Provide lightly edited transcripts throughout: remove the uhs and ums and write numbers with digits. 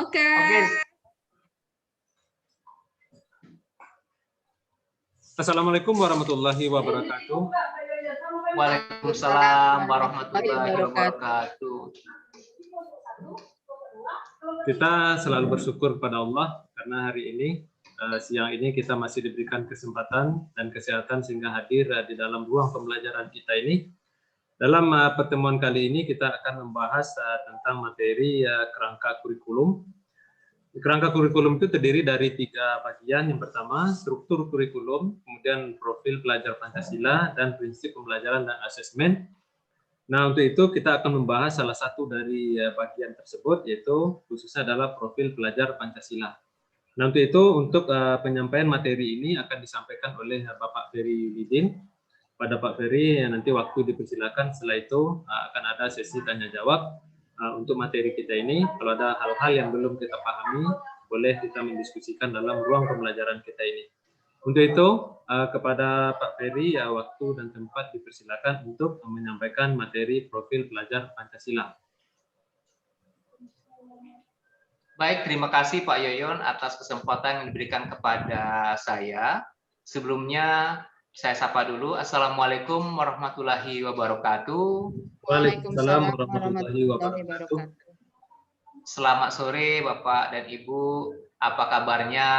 Oke. Assalamualaikum warahmatullahi wabarakatuh. Waalaikumsalam warahmatullahi wabarakatuh. Kita selalu bersyukur kepada Allah karena hari ini, siang ini kita masih diberikan kesempatan dan kesehatan sehingga hadir di dalam ruang pembelajaran kita ini. Dalam pertemuan kali ini kita akan membahas tentang materi kerangka kurikulum. Kerangka kurikulum itu terdiri dari 3 bagian. Yang pertama, struktur kurikulum, kemudian profil pelajar Pancasila, dan prinsip pembelajaran dan asesmen. Nah, untuk itu kita akan membahas salah satu dari bagian tersebut, yaitu khususnya adalah profil pelajar Pancasila. Nah, untuk itu, untuk penyampaian materi ini akan disampaikan oleh Bapak Ferry Widin. Pada Pak Ferry, nanti waktu dipersilakan, setelah itu akan ada sesi tanya-jawab. Untuk materi kita ini, kalau ada hal-hal yang belum kita pahami, boleh kita mendiskusikan dalam ruang pembelajaran kita ini. Untuk itu, kepada Pak Ferry, waktu dan tempat dipersilakan untuk menyampaikan materi profil pelajar Pancasila. Baik, terima kasih Pak Yoyon atas kesempatan yang diberikan kepada saya. Sebelumnya, saya sapa dulu. Assalamualaikum warahmatullahi wabarakatuh. Waalaikumsalam warahmatullahi wabarakatuh. Selamat sore Bapak dan Ibu. Apa kabarnya?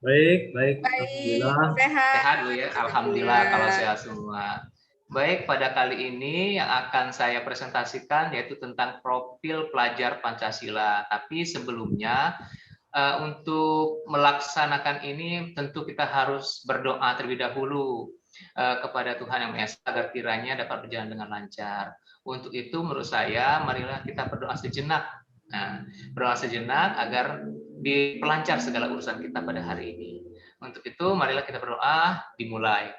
Baik. Alhamdulillah. Sehat Bu ya. Alhamdulillah kalau sehat semua. Baik, pada kali ini yang akan saya presentasikan yaitu tentang profil pelajar Pancasila. Tapi sebelumnya untuk melaksanakan ini tentu kita harus berdoa terlebih dahulu kepada Tuhan Yang Maha Esa agar kiranya dapat berjalan dengan lancar. Untuk itu menurut saya marilah kita berdoa sejenak. Nah, berdoa sejenak agar dipelancar segala urusan kita pada hari ini. Untuk itu marilah kita berdoa, dimulai.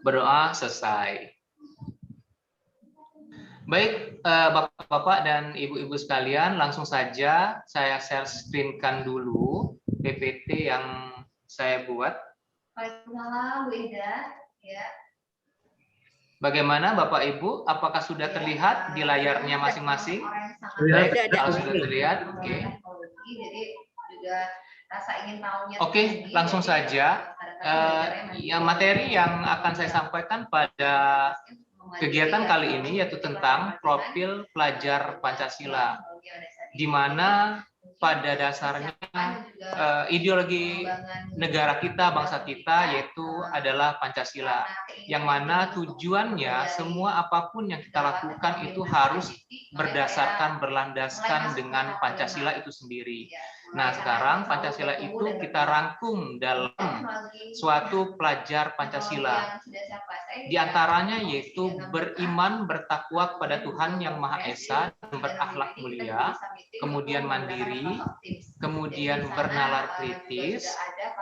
Berdoa selesai. Baik, Bapak-bapak dan Ibu-ibu sekalian, langsung saja saya share screen-kan dulu PPT yang saya buat. Waalaikumsalam, Bu Ida. Ya. Bagaimana Bapak Ibu? Apakah sudah terlihat di layarnya masing-masing? Kalau sudah terlihat, oke. Jadi juga rasa ingin tahunya. Oke, langsung saja. Yang materi yang akan saya sampaikan pada kegiatan kali ini yaitu tentang profil pelajar Pancasila, di mana pada dasarnya ideologi negara kita, bangsa kita yaitu adalah Pancasila, yang mana tujuannya semua apapun yang kita lakukan itu harus berdasarkan, berlandaskan dengan Pancasila itu sendiri. Nah, sekarang Pancasila itu kita rangkum dalam suatu pelajar Pancasila. Di antaranya yaitu beriman, bertakwa kepada Tuhan Yang Maha Esa, berakhlak mulia, kemudian mandiri, kemudian bernalar kritis,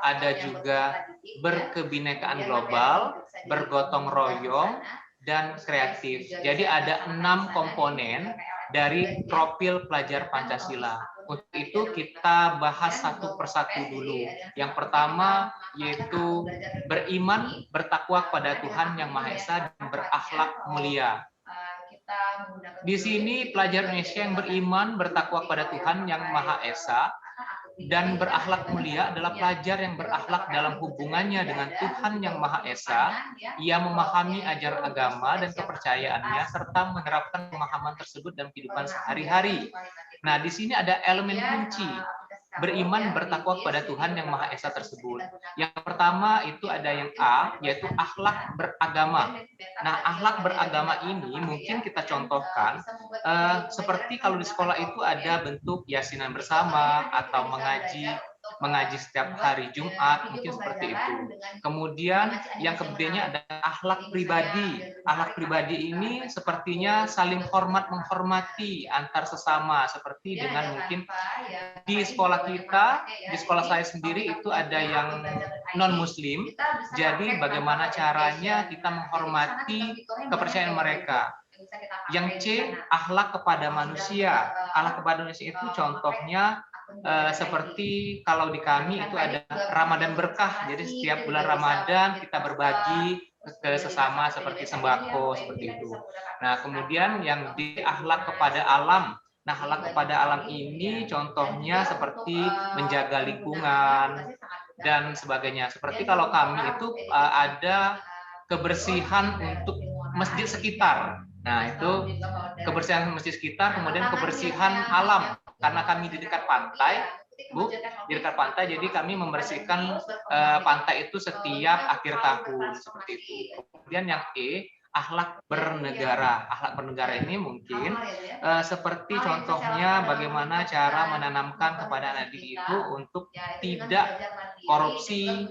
ada juga berkebinekaan global, bergotong royong, dan kreatif. Jadi ada 6 komponen dari profil pelajar Pancasila. Untuk itu kita bahas satu persatu dulu. Yang pertama yaitu beriman, bertakwa kepada Tuhan Yang Maha Esa, dan berakhlak mulia. Di sini pelajar Indonesia yang beriman, bertakwa kepada Tuhan Yang Maha Esa, dan berakhlak mulia adalah pelajar yang berakhlak dalam hubungannya dengan Tuhan Yang Maha Esa. Ia memahami ajaran agama dan kepercayaannya serta menerapkan pemahaman tersebut dalam kehidupan sehari-hari. Nah, di sini ada elemen kunci beriman, bertakwa kepada Tuhan Yang Maha Esa tersebut. Yang pertama itu ada yang A, yaitu akhlak beragama. Nah, akhlak beragama ini mungkin kita contohkan seperti kalau di sekolah itu ada bentuk yasinan bersama atau mengaji setiap hari Jumat, mungkin seperti itu. Kemudian yang kemudiannya ada akhlak pribadi. Akhlak pribadi ini sepertinya saling hormat menghormati antar sesama, seperti dengan mungkin di sekolah kita, di sekolah saya sendiri itu ada yang non muslim. Jadi bagaimana caranya kita menghormati kepercayaan mereka. Yang C, akhlak kepada manusia. Akhlak kepada manusia itu contohnya seperti kalau di kami itu ada Ramadan berkah. Jadi setiap bulan Ramadan kita berbagi ke sesama seperti sembako seperti itu. Nah, kemudian yang di akhlak kepada alam. Nah, akhlak kepada alam ini contohnya seperti menjaga lingkungan dan sebagainya. Seperti kalau kami itu ada kebersihan untuk masjid sekitar. Nah, itu kebersihan masjid sekitar, kemudian kebersihan alam. Karena kami di dekat pantai, Bu, di dekat pantai, jadi kami membersihkan pantai itu setiap akhir tahun, seperti itu. Kemudian yang E, akhlak bernegara. Akhlak bernegara ini mungkin seperti contohnya bagaimana cara menanamkan kepada anak didik itu untuk tidak korupsi,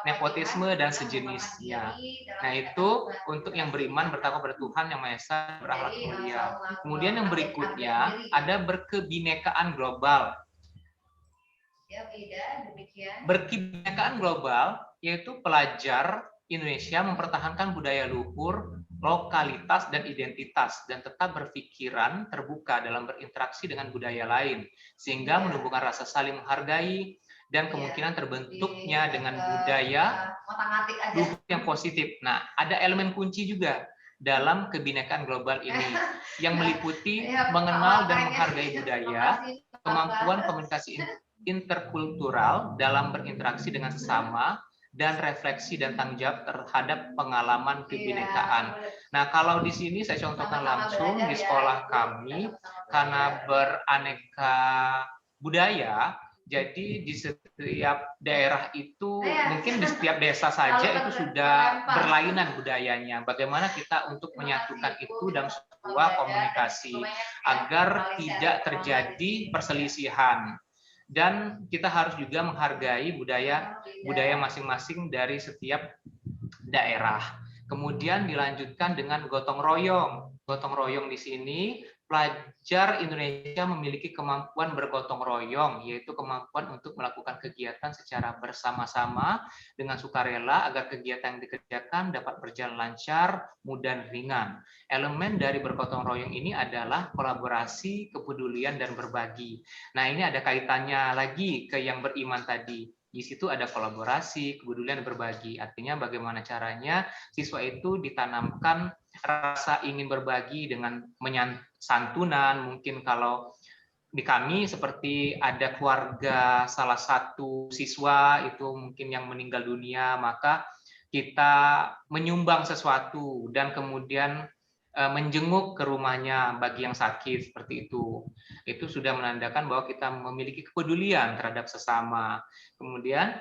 nepotisme, dan sejenisnya. Nah, itu untuk yang beriman, bertakwa pada Tuhan Yang Maha Esa, berakhlak mulia. Kemudian yang berikutnya ada berkebinekaan global. Berkebinekaan global yaitu pelajar Indonesia mempertahankan budaya luhur, lokalitas, dan identitas, dan tetap berpikiran terbuka dalam berinteraksi dengan budaya lain, sehingga menumbuhkan rasa saling menghargai dan kemungkinan terbentuknya dengan budaya luhur yang positif. Nah, ada elemen kunci juga dalam kebinekaan global ini yang meliputi mengenal dan menghargai budaya, kemampuan komunikasi interkultural dalam berinteraksi dengan sesama, dan refleksi dan tanggung jawab terhadap pengalaman kebinekaan. Nah, kalau di sini saya contohkan langsung di sekolah kami, karena beraneka budaya, jadi di setiap daerah itu, mungkin di setiap desa saja itu sudah berlainan budayanya. Bagaimana kita untuk menyatukan itu dalam sebuah komunikasi agar tidak terjadi perselisihan. Dan kita harus juga menghargai budaya masing-masing dari setiap daerah. Kemudian dilanjutkan dengan gotong royong. Gotong royong di sini, pelajar Indonesia memiliki kemampuan bergotong royong, yaitu kemampuan untuk melakukan kegiatan secara bersama-sama dengan sukarela agar kegiatan yang dikerjakan dapat berjalan lancar, mudah, dan ringan. Elemen dari bergotong royong ini adalah kolaborasi, kepedulian, dan berbagi. Nah, ini ada kaitannya lagi ke yang beriman tadi. Di situ ada kolaborasi, kepedulian, dan berbagi. Artinya bagaimana caranya siswa itu ditanamkan rasa ingin berbagi dengan santunan. Mungkin kalau di kami seperti ada keluarga salah satu siswa itu mungkin yang meninggal dunia, maka kita menyumbang sesuatu dan kemudian menjenguk ke rumahnya bagi yang sakit, seperti itu. Itu sudah menandakan bahwa kita memiliki kepedulian terhadap sesama. Kemudian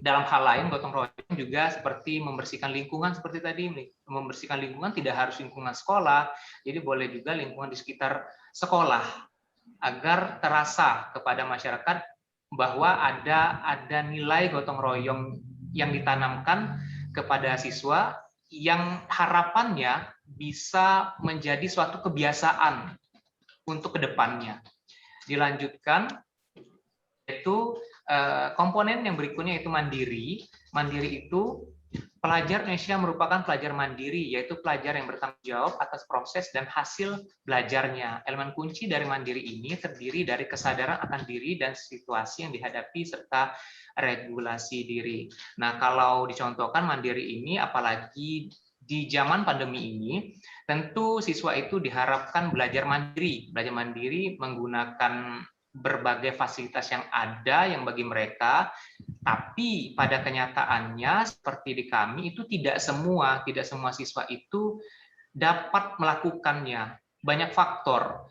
dalam hal lain, gotong royong juga seperti membersihkan lingkungan seperti tadi. Membersihkan lingkungan tidak harus lingkungan sekolah, jadi boleh juga lingkungan di sekitar sekolah, agar terasa kepada masyarakat bahwa ada nilai gotong royong yang ditanamkan kepada siswa yang harapannya bisa menjadi suatu kebiasaan untuk kedepannya. Dilanjutkan, yaitu komponen yang berikutnya yaitu mandiri. Mandiri itu pelajar Indonesia merupakan pelajar mandiri, yaitu pelajar yang bertanggung jawab atas proses dan hasil belajarnya. Elemen kunci dari mandiri ini terdiri dari kesadaran akan diri dan situasi yang dihadapi serta regulasi diri. Nah, kalau dicontohkan mandiri ini, apalagi di zaman pandemi ini, tentu siswa itu diharapkan belajar mandiri. Belajar mandiri menggunakan berbagai fasilitas yang ada yang bagi mereka, tapi pada kenyataannya seperti di kami itu tidak semua siswa itu dapat melakukannya. Banyak faktor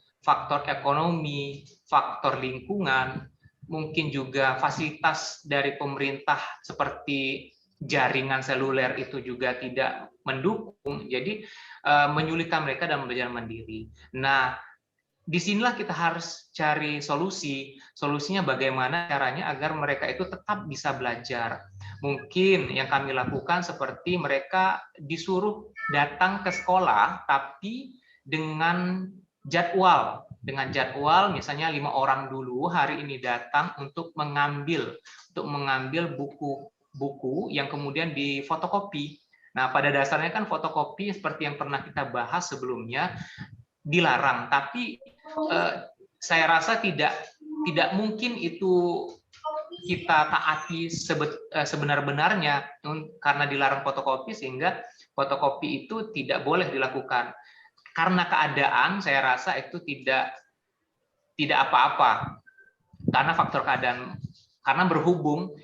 ekonomi, faktor lingkungan, mungkin juga fasilitas dari pemerintah seperti jaringan seluler itu juga tidak mendukung, jadi menyulitkan mereka dalam belajar mandiri. Nah, disinilah kita harus cari solusi. Solusinya bagaimana caranya agar mereka itu tetap bisa belajar. Mungkin yang kami lakukan seperti mereka disuruh datang ke sekolah, tapi dengan jadwal. Dengan jadwal misalnya 5 orang dulu hari ini datang untuk mengambil buku yang kemudian difotokopi. Nah, pada dasarnya kan fotokopi seperti yang pernah kita bahas sebelumnya dilarang, tapi saya rasa tidak mungkin itu kita taati sebenar-benarnya karena dilarang fotokopi, sehingga fotokopi itu tidak boleh dilakukan. Karena keadaan, saya rasa itu tidak apa-apa. Karena faktor keadaan, karena berhubung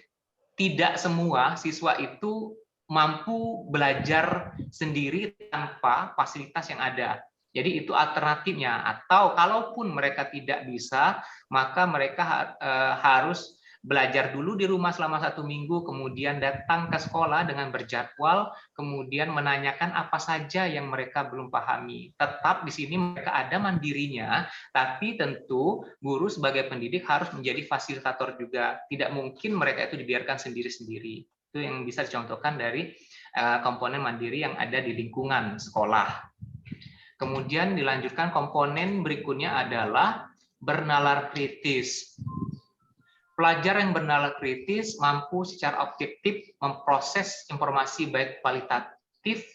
tidak semua siswa itu mampu belajar sendiri tanpa fasilitas yang ada. Jadi itu alternatifnya. Atau kalaupun mereka tidak bisa, maka mereka harus belajar dulu di rumah selama 1 minggu, kemudian datang ke sekolah dengan berjadwal, kemudian menanyakan apa saja yang mereka belum pahami. Tetap di sini mereka ada mandirinya, tapi tentu guru sebagai pendidik harus menjadi fasilitator juga. Tidak mungkin mereka itu dibiarkan sendiri-sendiri. Itu yang bisa dicontohkan dari komponen mandiri yang ada di lingkungan sekolah. Kemudian dilanjutkan komponen berikutnya adalah bernalar kritis. Pelajar yang bernalar kritis mampu secara objektif memproses informasi baik kualitatif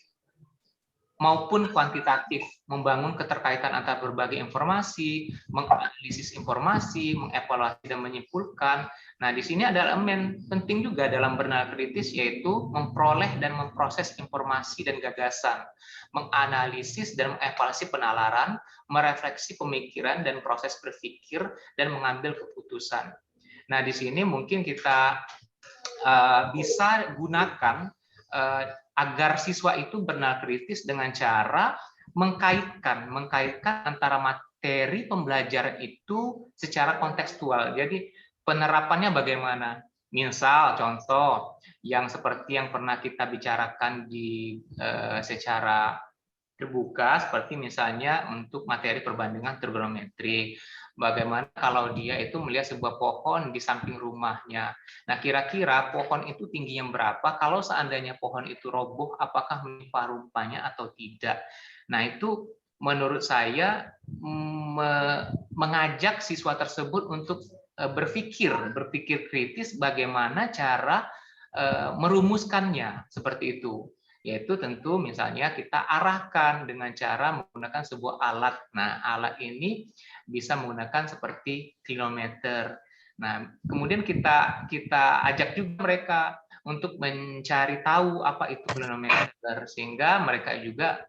maupun kuantitatif, membangun keterkaitan antar berbagai informasi, menganalisis informasi, mengevaluasi dan menyimpulkan. Nah, di sini ada elemen penting juga dalam bernalar kritis, yaitu memperoleh dan memproses informasi dan gagasan, menganalisis dan mengevaluasi penalaran, merefleksi pemikiran dan proses berpikir, dan mengambil keputusan. Nah, di sini mungkin kita bisa gunakan agar siswa itu bernalar kritis dengan cara mengkaitkan antara materi pembelajaran itu secara kontekstual. Jadi penerapannya bagaimana? Misal contoh yang seperti yang pernah kita bicarakan di secara terbuka, seperti misalnya untuk materi perbandingan trigonometri. Bagaimana kalau dia itu melihat sebuah pohon di samping rumahnya. Nah, kira-kira pohon itu tingginya berapa? Kalau seandainya pohon itu roboh, apakah menimpa rumpanya atau tidak? Nah, itu menurut saya mengajak siswa tersebut untuk berpikir kritis bagaimana cara merumuskannya, seperti itu. Yaitu tentu misalnya kita arahkan dengan cara menggunakan sebuah alat. Nah, alat ini bisa menggunakan seperti kilometer. Nah, kemudian kita ajak juga mereka untuk mencari tahu apa itu kilometer, sehingga mereka juga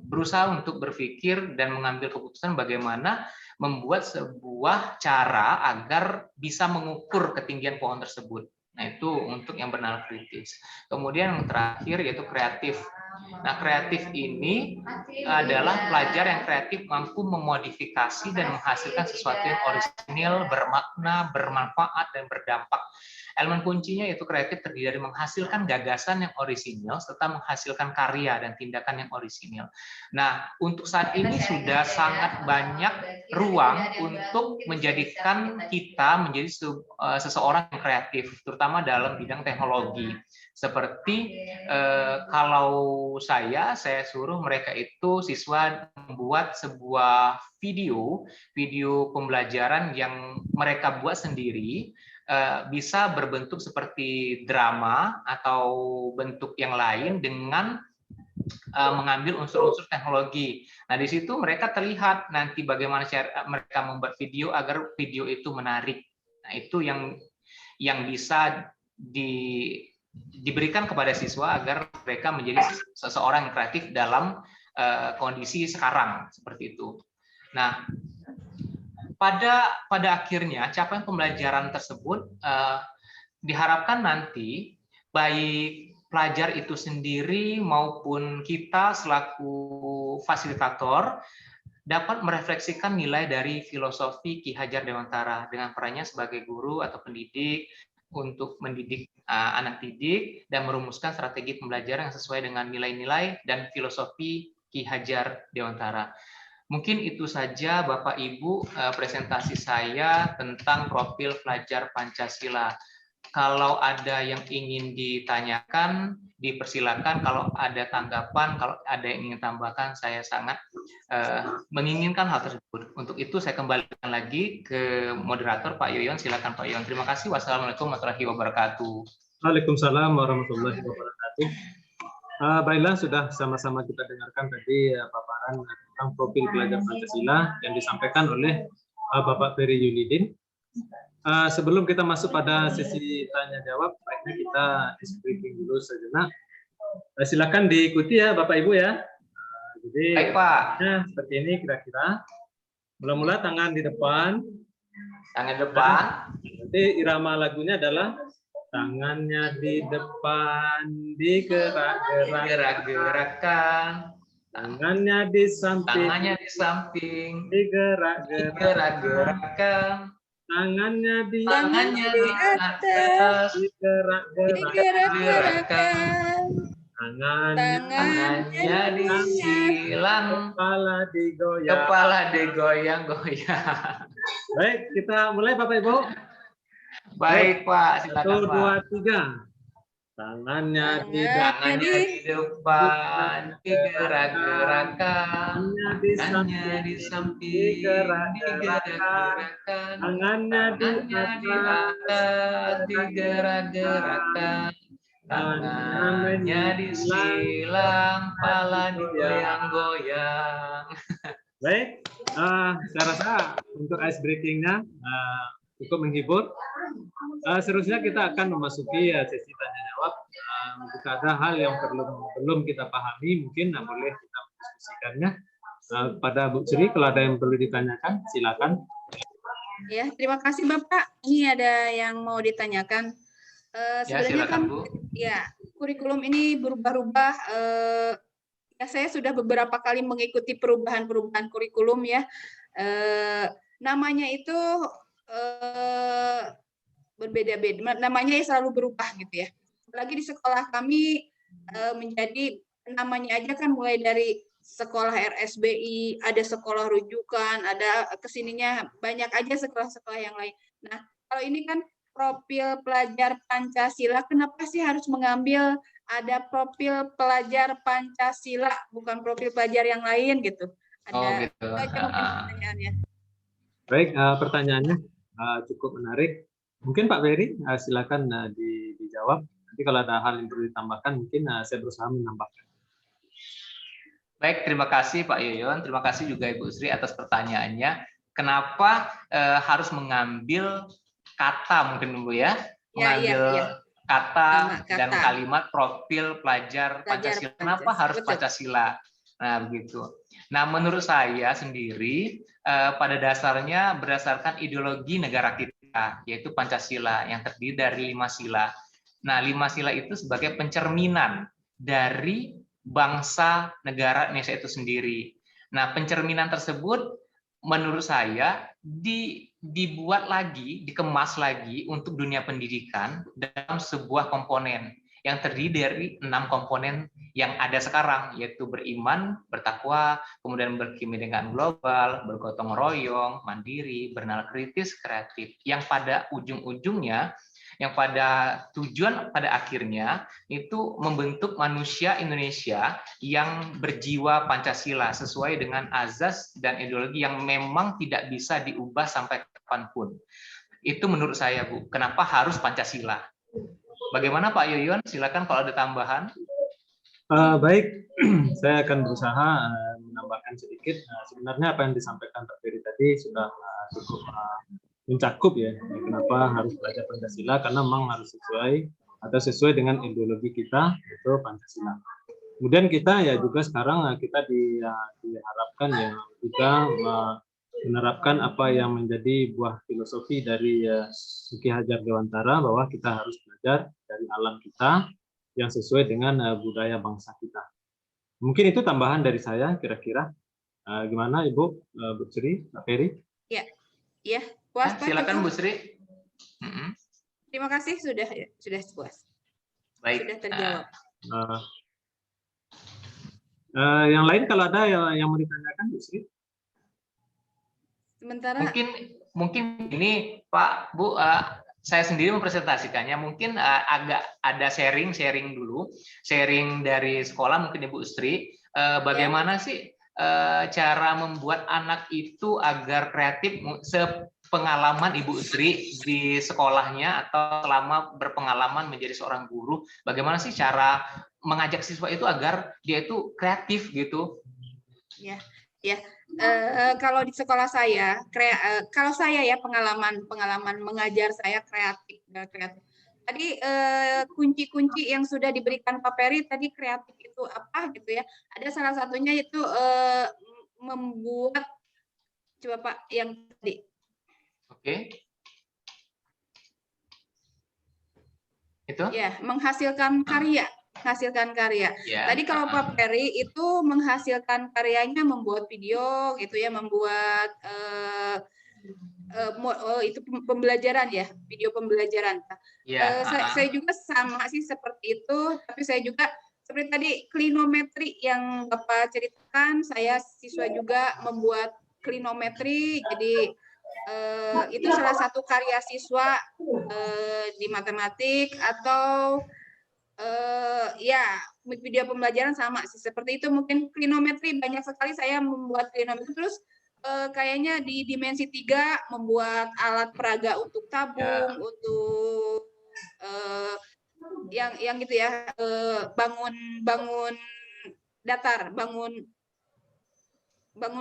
berusaha untuk berpikir dan mengambil keputusan bagaimana membuat sebuah cara agar bisa mengukur ketinggian pohon tersebut. Nah, itu untuk yang bernalar kritis. Kemudian yang terakhir yaitu kreatif. Nah, kreatif ini adalah pelajar yang kreatif mampu memodifikasi dan menghasilkan sesuatu yang orisinil, bermakna, bermanfaat, dan berdampak. Elemen kuncinya yaitu kreatif terdiri dari menghasilkan gagasan yang orisinil serta menghasilkan karya dan tindakan yang orisinil. Nah, untuk saat ini sudah sangat banyak ruang untuk menjadikan kita menjadi seseorang yang kreatif, terutama dalam bidang teknologi. Seperti kalau saya suruh mereka itu siswa membuat sebuah video pembelajaran yang mereka buat sendiri, bisa berbentuk seperti drama atau bentuk yang lain dengan mengambil unsur-unsur teknologi. Nah, di situ mereka terlihat nanti bagaimana cara mereka membuat video agar video itu menarik. Nah, itu yang bisa diberikan kepada siswa agar mereka menjadi seseorang yang kreatif dalam kondisi sekarang, seperti itu. Nah, pada akhirnya capaian pembelajaran tersebut diharapkan nanti baik pelajar itu sendiri maupun kita selaku fasilitator dapat merefleksikan nilai dari filosofi Ki Hajar Dewantara dengan perannya sebagai guru atau pendidik untuk mendidik anak didik dan merumuskan strategi pembelajaran yang sesuai dengan nilai-nilai dan filosofi Ki Hajar Dewantara. Mungkin itu saja Bapak Ibu presentasi saya tentang profil pelajar Pancasila. Kalau ada yang ingin ditanyakan, dipersilakan. Kalau ada tanggapan, kalau ada yang ingin tambahkan, saya sangat menginginkan hal tersebut. Untuk itu saya kembalikan lagi ke moderator Pak Yoyon. Silakan Pak Yoyon. Terima kasih. Wassalamualaikum warahmatullahi wabarakatuh. Waalaikumsalam warahmatullahi wabarakatuh. Baiklah, sudah sama-sama kita dengarkan tadi paparan tentang profil pelajar Pancasila yang disampaikan oleh Bapak Ferry Yunidin. Sebelum kita masuk pada sesi tanya jawab, baiknya kita icebreaking breaking dulu sejenak. Silakan diikuti ya Bapak Ibu ya. Jadi Baik, Pak. seperti ini kira-kira. Mula-mula tangan di depan. Tangan depan. Nanti irama lagunya adalah tangannya di depan Gerak-gerakkan. Tangannya di samping. Tangannya di samping. Digerak-gerakkan. Tangannya di atas. Digerak-gerakkan. Tangannya disilang. Kepala digoyang-goyang. Baik, kita mulai Bapak Ibu. Baik, Pak. Silakan, 1, 2, 3. Tangannya di depan, digerak-gerakkan. Tangannya di samping, digerak-gerakkan. Tangannya di atas, digerak-gerakkan. Tangannya disilang, kepala digoyang-goyang. Baik, saya rasa untuk ice breaking-nya cukup menghibur. Seterusnya kita akan memasuki sesi tanya jawab. Jika ada hal yang belum kita pahami, mungkin boleh kita diskusikannya. Pada Bu Sri, kalau ada yang perlu ditanyakan, silakan. Ya, terima kasih Bapak. Ini ada yang mau ditanyakan. Sebenarnya silakan, kan, Bu. ya kurikulum ini berubah-ubah. Ya, saya sudah beberapa kali mengikuti perubahan-perubahan kurikulum ya. Namanya itu berbeda-beda, namanya selalu berubah gitu ya. Apalagi di sekolah kami menjadi namanya aja kan mulai dari sekolah RSBI, ada sekolah rujukan, ada kesininya banyak aja sekolah-sekolah yang lain. Nah, kalau ini kan profil pelajar Pancasila, kenapa sih harus mengambil ada profil pelajar Pancasila, bukan profil pelajar yang lain gitu? Ada gitu. Pertanyaannya. Baik, pertanyaannya cukup menarik. Mungkin Pak Ferry, silakan dijawab. Nanti kalau ada hal yang perlu ditambahkan, mungkin saya berusaha menambahkan. Baik, terima kasih Pak Yoyon. Terima kasih juga Ibu Sri atas pertanyaannya. Kenapa harus mengambil kata mungkin Bu ya? Mengambil kata dan kalimat profil pelajar Pancasila. Kenapa harus Pancasila? Nah, begitu. Nah, menurut saya sendiri, pada dasarnya berdasarkan ideologi negara kita, yaitu Pancasila, yang terdiri dari 5 sila. Nah, 5 sila itu sebagai pencerminan dari bangsa negara Indonesia itu sendiri. Nah, pencerminan tersebut menurut saya dibuat lagi, dikemas lagi untuk dunia pendidikan dalam sebuah komponen yang terdiri dari 6 komponen yang ada sekarang, yaitu beriman, bertakwa, kemudian berkimi dengan global, bergotong royong, mandiri, bernalar kritis, kreatif, yang pada ujung-ujungnya, yang pada tujuan pada akhirnya itu membentuk manusia Indonesia yang berjiwa Pancasila sesuai dengan azas dan ideologi yang memang tidak bisa diubah sampai kapanpun. Itu menurut saya, Bu. Kenapa harus Pancasila? Bagaimana Pak Yoyon? Silakan kalau ada tambahan. Baik, saya akan berusaha menambahkan sedikit. Sebenarnya apa yang disampaikan Pak Ferry tadi sudah cukup mencakup ya. Kenapa harus belajar Pancasila? Karena memang harus sesuai dengan ideologi kita, yaitu Pancasila. Kemudian kita ya juga sekarang kita diharapkan ya juga menerapkan apa yang menjadi buah filosofi dari Ki Hajar Dewantara, bahwa kita harus belajar dari alam kita yang sesuai dengan budaya bangsa kita. Mungkin itu tambahan dari saya kira-kira. Gimana Ibu, Bu Sri, Pak Ferry? Ya, puas Pak. Silakan Bu Sri. Terima kasih sudah puas. Baik. Sudah terjawab. Yang lain kalau ada yang mau ditanyakan Bu Sri? Sementara mungkin ini Pak Bu, saya sendiri mempresentasikannya, mungkin agak ada sharing dulu, sharing dari sekolah mungkin Ibu Sri, bagaimana sih cara membuat anak itu agar kreatif, sepengalaman Ibu Sri di sekolahnya atau selama berpengalaman menjadi seorang guru, bagaimana sih cara mengajak siswa itu agar dia itu kreatif gitu? Ya, Ya, kalau di sekolah saya, kalau saya ya pengalaman mengajar saya kreatif. Tadi kunci-kunci yang sudah diberikan Pak Peri tadi kreatif itu apa gitu ya? Ada salah satunya itu membuat, coba Pak yang tadi. Oke. Itu? Ya, menghasilkan karya. Ya. Tadi kalau Pak Peri itu menghasilkan karyanya membuat video gitu ya, membuat itu pembelajaran ya, video pembelajaran. Ya. Saya juga sama sih seperti itu, tapi saya juga seperti tadi klinometri yang Bapak ceritakan, saya siswa juga membuat klinometri, jadi itu salah satu karya siswa di matematik atau ya video pembelajaran sama sih seperti itu. Mungkin klinometri banyak sekali saya membuat klinometri, terus kayaknya di dimensi 3 membuat alat peraga untuk tabung, untuk yang gitu ya, bangun datar, bangun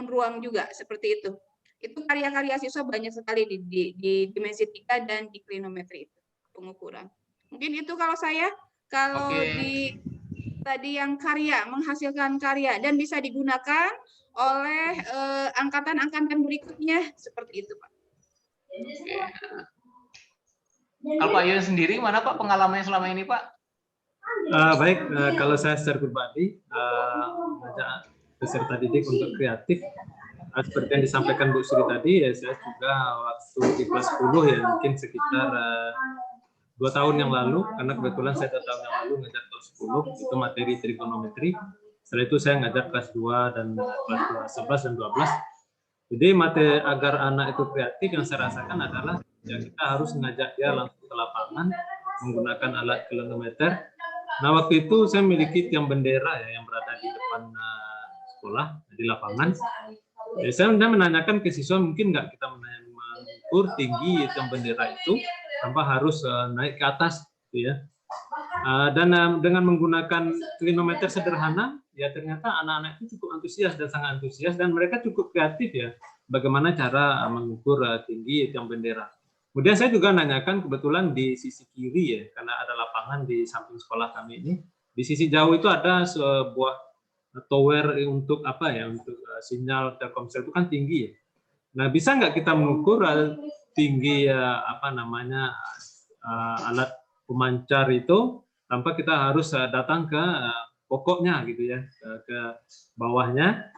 ruang juga seperti itu. Itu karya-karya siswa banyak sekali di dimensi 3 dan di klinometri itu pengukuran. Mungkin itu kalau saya. Kalau di tadi yang karya, menghasilkan karya dan bisa digunakan oleh angkatan-angkatan berikutnya seperti itu, Pak. Oke. Kalau Pak Yoyon sendiri, mana Pak pengalamannya selama ini, Pak? Baik, kalau saya secara pribadi mengajak peserta didik untuk kreatif, seperti yang disampaikan Bu Sri tadi, ya saya juga waktu di kelas 10 ya mungkin sekitar 2 tahun yang lalu, karena kebetulan saya 2 tahun yang lalu ngajar kelas 10 itu materi trigonometri. Setelah itu saya ngajar kelas 2 dan kelas 11 dan 12. Jadi materi agar anak itu kreatif yang saya rasakan adalah ya kita harus mengajak dia langsung ke lapangan menggunakan alat kilometer. Nah, waktu itu saya memiliki tiang bendera ya yang berada di depan sekolah di lapangan. Ya, saya menanyakan ke siswa, mungkin nggak kita mengukur tinggi tiang bendera itu tanpa harus naik ke atas, gitu ya. Dan dengan menggunakan klinometer sederhana, ya ternyata anak-anak itu cukup antusias dan sangat antusias, dan mereka cukup kreatif ya, bagaimana cara mengukur tinggi tiang bendera. Kemudian saya juga nanyakan kebetulan di sisi kiri ya, karena ada lapangan di samping sekolah kami ini. Di sisi jauh itu ada sebuah tower untuk apa ya, untuk sinyal Telkomsel itu kan tinggi ya. Nah, bisa nggak kita mengukur tinggi apa namanya alat pemancar itu tanpa kita harus datang ke pokoknya gitu ya, ke bawahnya,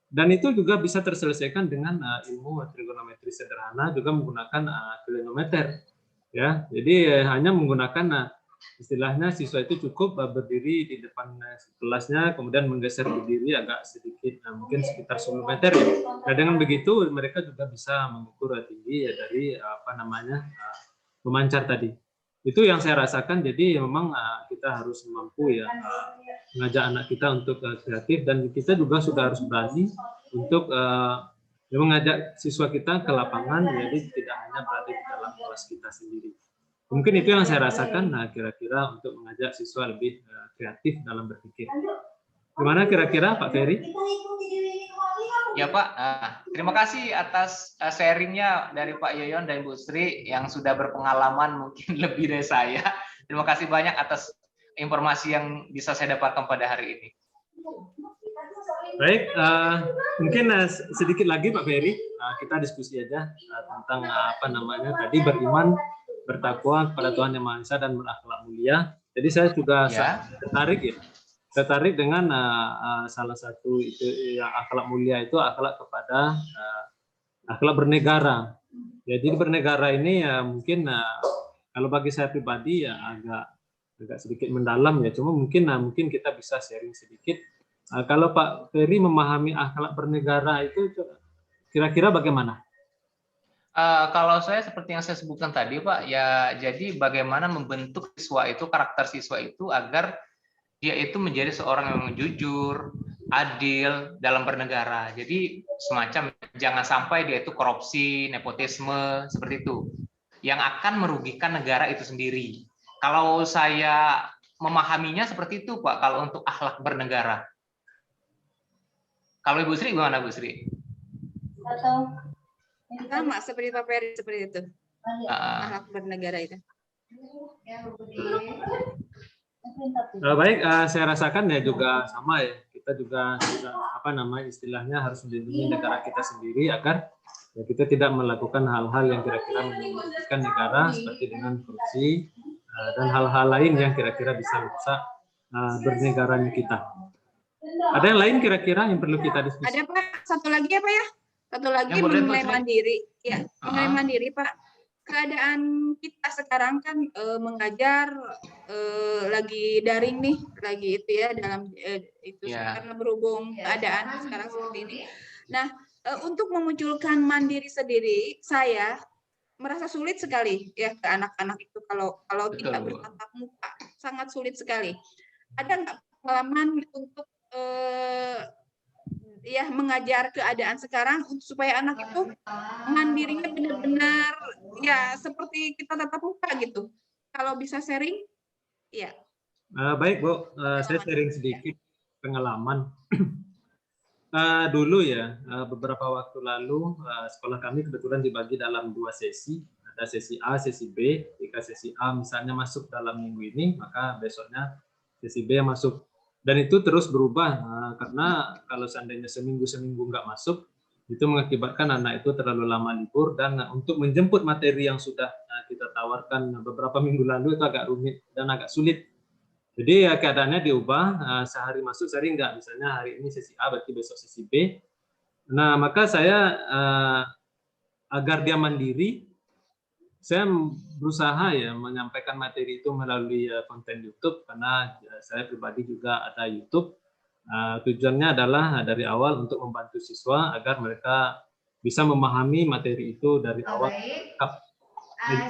dan itu juga bisa terselesaikan dengan ilmu trigonometri sederhana juga menggunakan klinometer ya. Jadi hanya menggunakan istilahnya siswa itu cukup berdiri di depan kelasnya, kemudian menggeser berdiri agak sedikit, mungkin sekitar 10 meter ya. Nah, dengan begitu mereka juga bisa mengukur tinggi ya dari apa namanya pemancar tadi. Itu yang saya rasakan. Jadi memang kita harus mampu ya mengajak anak kita untuk kreatif, dan kita juga sudah harus berani untuk mengajak siswa kita ke lapangan, jadi tidak hanya berada di dalam kelas kita sendiri. Mungkin itu yang saya rasakan, kira-kira untuk mengajak siswa lebih kreatif dalam berpikir. Gimana kira-kira Pak Ferry? Ya Pak, terima kasih atas sharingnya dari Pak Yoyon dan Bu Sri yang sudah berpengalaman mungkin lebih dari saya. Terima kasih banyak atas informasi yang bisa saya dapatkan pada hari ini. Baik, mungkin sedikit lagi Pak Ferry, kita diskusi aja tentang apa namanya tadi, beriman, bertakwa kepada Tuhan Yang Maha Esa dan berakhlak mulia. Jadi saya juga tertarik dengan salah satu itu yang akhlak mulia itu akhlak kepada akhlak bernegara. Jadi bernegara ini ya mungkin kalau bagi saya pribadi ya agak sedikit mendalam ya. Cuma mungkin kita bisa sharing sedikit. Kalau Pak Ferry memahami akhlak bernegara itu kira-kira bagaimana? Kalau saya seperti yang saya sebutkan tadi Pak, ya jadi bagaimana membentuk siswa itu, karakter siswa itu agar dia itu menjadi seorang yang jujur, adil dalam bernegara. Jadi semacam jangan sampai dia itu korupsi, nepotisme, seperti itu, yang akan merugikan negara itu sendiri. Kalau saya memahaminya seperti itu Pak, kalau untuk akhlak bernegara. Kalau Ibu Sri gimana Bu Sri? Atau Sama seperti Pak Ferry seperti itu. Ah, Akhlak bernegara itu. ya Budi. Baik, saya rasakan ya juga sama ya. Kita juga apa namanya istilahnya harus melindungi negara kita sendiri agar ya, kita tidak melakukan hal-hal yang kira-kira merugikan negara seperti dengan korupsi dan hal-hal lain yang kira-kira bisa merusak bernegaranya kita. Ada yang lain kira-kira yang perlu kita diskusi? Ada Pak, satu lagi ya Pak ya? Satu lagi Ya, boleh, mengenai boleh. mandiri. Ya, mengenai Ah. mandiri Pak. Keadaan kita sekarang kan mengajar lagi daring nih, lagi itu ya dalam itu Ya. karena berhubung keadaan sekarang seperti ini. Nah, untuk memunculkan mandiri sendiri, saya merasa sulit sekali ya ke anak-anak itu kalau Betul, kita Bu. bertatap muka, sangat sulit sekali. Ada nggak pengalaman untuk ya mengajar keadaan sekarang supaya anak itu mandirinya benar-benar ya seperti kita tatap muka gitu. Kalau bisa sharing, ya. Baik Bu, saya sharing sedikit pengalaman. Dulu ya, beberapa waktu lalu sekolah kami kebetulan dibagi dalam 2 sesi. Ada sesi A, sesi B. Jika sesi A misalnya masuk dalam minggu ini, maka besoknya sesi B yang masuk. Dan itu terus berubah karena kalau seandainya seminggu nggak masuk, itu mengakibatkan anak itu terlalu lama libur dan untuk menjemput materi yang sudah kita tawarkan beberapa minggu lalu itu agak rumit dan agak sulit. Jadi ya keadaannya diubah, sehari masuk, sehari enggak. Misalnya hari ini sesi A, berarti besok sesi B. Nah, maka saya agar dia mandiri, saya berusaha ya menyampaikan materi itu melalui konten YouTube, karena saya pribadi juga ada YouTube. Tujuannya adalah dari awal untuk membantu siswa agar mereka bisa memahami materi itu dari awal.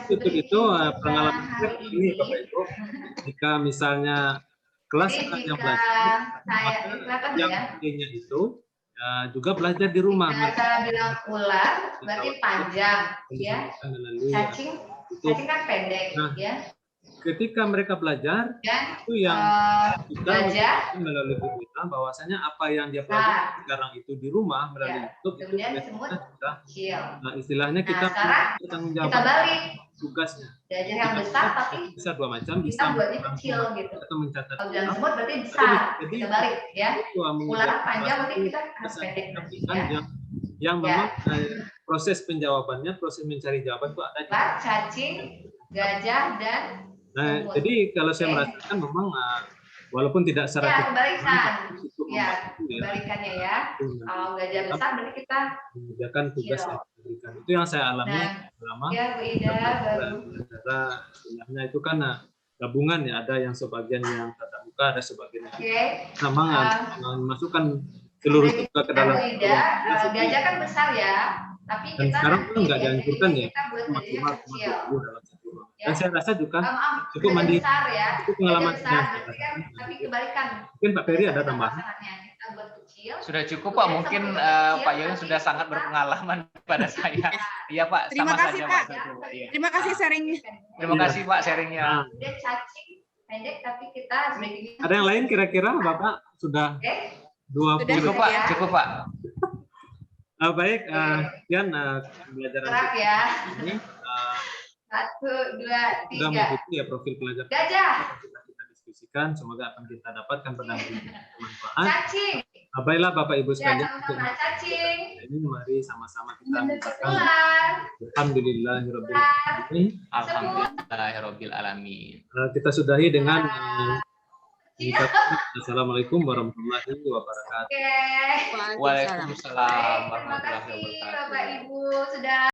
Itu pengalaman saya ini Bapak Ibu, jika misalnya kelas Jadi yang jika belajar, saya maka silakan yang ya. lainnya itu juga belajar di rumah. Jika saya bilang ular berarti panjang ya. Melalui Cacing YouTube. kan pendek Nah, ya. ketika mereka belajar, Dan itu yang gajah melalui kita bahwasanya apa yang dia pelajari sekarang itu di rumah melalui YouTube itu kemudian biasanya semut sudah kecil. istilahnya kita sekarang bertanggung kita jawab balik. tugasnya. Gajah yang besar tapi bisa 2 macam, bisa kita buatnya kecil gitu. atau mencatat. Kalau bilang semut berarti besar. Jadi, Kita balik ya. Ular panjang berarti kita harus bisa pendek dilakukan ya. yang memang proses penjawabannya, proses mencari jawaban itu ada di. Ular, cacing, gajah dan Nah, semut. jadi kalau saya merasakan memang walaupun tidak Ya, secara kebalikan. cukup Ya, membantu ya, kebalikannya ya. Kalau gajah besar berarti kita mengerjakan tugas yang diberikan. Itu yang saya alami selama ya Bu Ida baru. negara sebenarnya itu kan gabungan ya, ada yang sebagian yang tatap muka, ada sebagian yang memang memasukkan seluruh tugas ke dalam. Bu Ida, gajah kan besar ya, tapi Dan kita sekarang nanti pun nggak dianjurkan ya, kita buat gajahnya kecil. dalam satu ruang. Dan saya rasa juga cukup Gajah mandiri. besar ya. Itu pengalaman Gajah besar saya. berarti kan tapi kebalikan. Mungkin Pak Ferry ada tambahan? Kita buat kecil. Sudah cukup Pak, mungkin Pak Yoyo sudah sangat berpengalaman pada saya. Iya Pak, Terima sama kasih, saja Pak. Iya. Terima kasih sharingnya. Terima kasih Pak sharingnya. Dia cacing pendek tapi kita sebaiknya. Ada yang lain kira-kira Bapak sudah 20? Cukup Pak, cukup Pak. Baik, sekian pembelajaran Gerak ya. ini. 1, 2, Sudah 3. mengikuti ya profil pelajar Gajah. kita diskusikan, semoga akan kita dapatkan pendampingan bermanfaat. Cacing. Baiklah Bapak Ibu Ya, sekalian, sama-sama cacing. ini mari sama-sama kita mengucapkan Ular. alhamdulillahirabbil alamin. Alhamdulillahirabbil alamin. Kita sudahi dengan mengucapkan assalamualaikum warahmatullahi wabarakatuh. Oke. Waalaikumsalam Baik, terima warahmatullahi kasih wabarakatuh. Bapak Ibu sudah